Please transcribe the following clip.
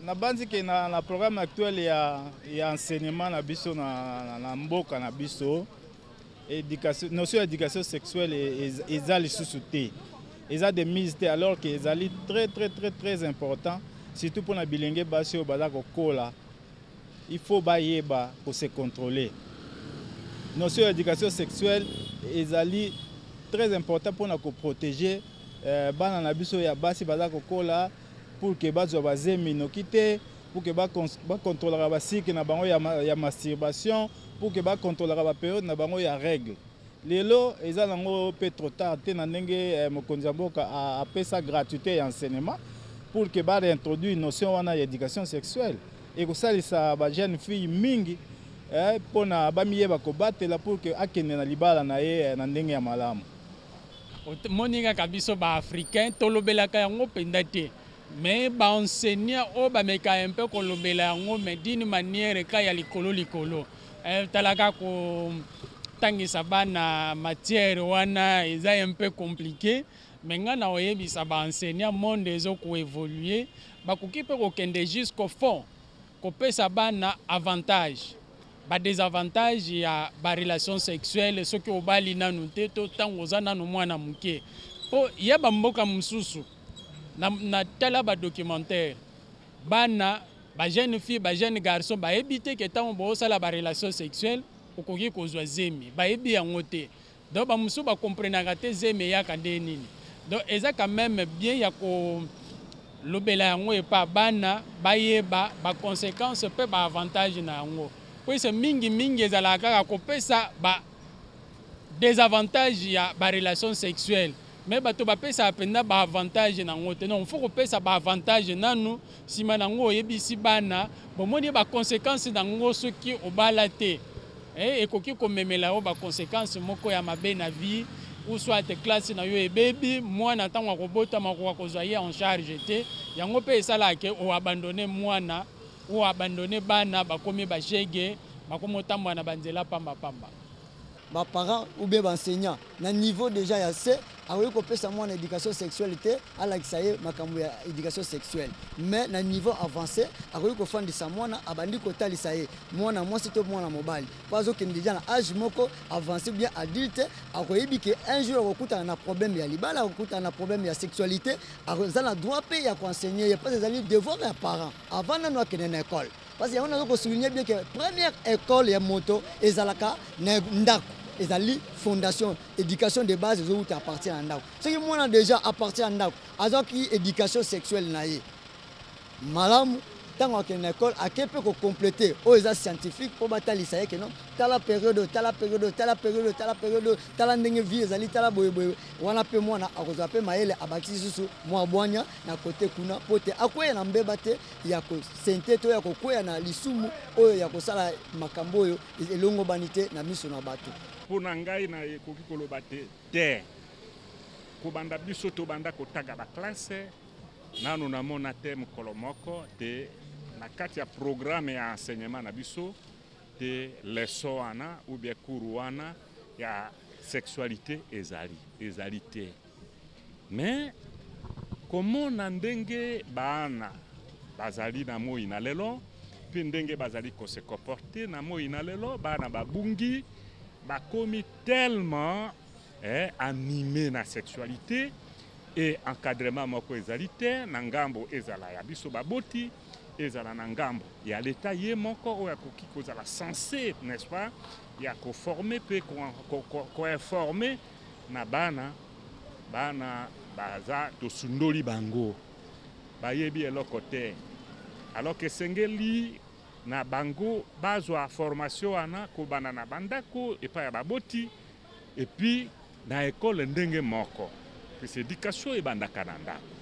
na banzi ke na programme actuel ya enseignement na biso na mboka na biso, éducation, notion d'éducation sexuelle eza lisusu te. Eza des mises te, alors que ezali très important, surtout pour na bilenge basi o baza kokola. Il faut bayeba pour se contrôler. Notion d'éducation sexuelle ezali très important pour na ko protéger bana na biso ya basi baza kokola, pour que bazo bazemi nokite, pour que ba contrôler ba cycle na bango ya masturbation, pour que ba contrôler ba période na bango ya règle. Lelo eza nango pe trop tard te na ndenge mokonzi ya mboka apesa gratuité ya enseignement pour que ba réintroduire une notion wana ya éducation sexuelle et que ça ba jeune fille mingi pona ba miyeba ko batela pour que akende na libala na ye na ndenge ya malamu. Moninga kabiso ba africain tolobelaka yango penda te. Mais ba enseignant o ba meka un peu kolobela yango mais d'une manière ka ya likolo talaka ko tangisa bana matière wana eza un peu compliqué, mais ngana oyebisa ba enseignant monde ezo ko évoluer ba kokipe ko kende jusqu'au fond ko pesa bana avantage ba désavantage ya ba relation sexuelle soki obali nanu te to tango za nanu mwana muke po yeba mboka mususu na tala ba documentaire bana ba jeune fille ba jeune garçon ba éviter que tango bo sala ba relation sexuelle okoki kozwa zemi ba ebi yango te, donc ba musu ba comprendre te zemi ya kande nini, donc eza quand même bien ya ko lobela yango e pa bana ba yeba ba conséquences pe ba avantage na yango po se mingi ezala kaka ko pesa ba désavantage ya ba relation sexuelle, mais bato ba pesa penda ba avantage na yango te. Non, faut ko pesa ba avantage nanu sima nango yebisi bana bomoni ba conséquences na yango soki obala te. Et koki komemela o ba conséquences moko ya mabe na vie ou soit classe na yo e baby mwana tango akobota mako kozwa ye en charge te yango pe esala ke o abandonner mwana ou abandonner bana bakomi ba shege bakomo tambwa na banzela pamba. Ba parents ou bien ba enseignant na niveau déjà ya C akoki kopesa mwana éducation sexuelle te alakisa ye makambo ya éducation sexuelle, mais na niveau avancé akoki kofandisa mwana abandi kotalisa ye mwana mwasi to mwana mobali pazo ke déjà na âge moko avancé bien adulte akoyebi ke un jour akokutana na problème ya libala, akokutana na problème ya sexualité, akozala droit pe ya enseigner parce que ezali devoir ya parents avant nanu akende na école, parce que on a souligné bien que première école ya moto ezalaka na ndako ezali fondation éducation de base zo uta appartient à ndako. Ce qui moi déjà appartient à ndako azoki éducation sexuelle na ye malamu tango akende na école akepe ko compléter o eza scientifique po batalisa ye que non tala période tala ndenge vie ezali tala boye wana pe mwana akozwa pe maele abakisi susu mwa bwanya na côté kuna pote akoya na mbeba te ya ko sente to ya ko koya na lisumu oyo ya kosala makambo oyo elongo banite na miso na bato. Pona ngai na ekoki koloba te kobanda biso to banda kotaga ba classe nanu na mona te mokolo moko te na kati ya programme ya enseignement na biso te leso wana ou bien cours wana ya sexualité ezali te, mais comment na ndenge bana bazali na moi na lelo puis ndenge bazali ko se comporter na moi na lelo bana babungi bakomi tellement animé na sexualité et encadrement moko ezali te na ngambo ezala ya biso baboti ezala na ngambo ya l'état ye moko oyo akoki kozala censé, n'est-ce pas, ya ko former pe ko informer na bana baza tosundoli bango bayebi eloko te, alors que sengeli na bango bazwa formation wana ko bana na bandako epa ya baboti et puis na école ndenge moko, que c'est éducation et bandaka na ndako.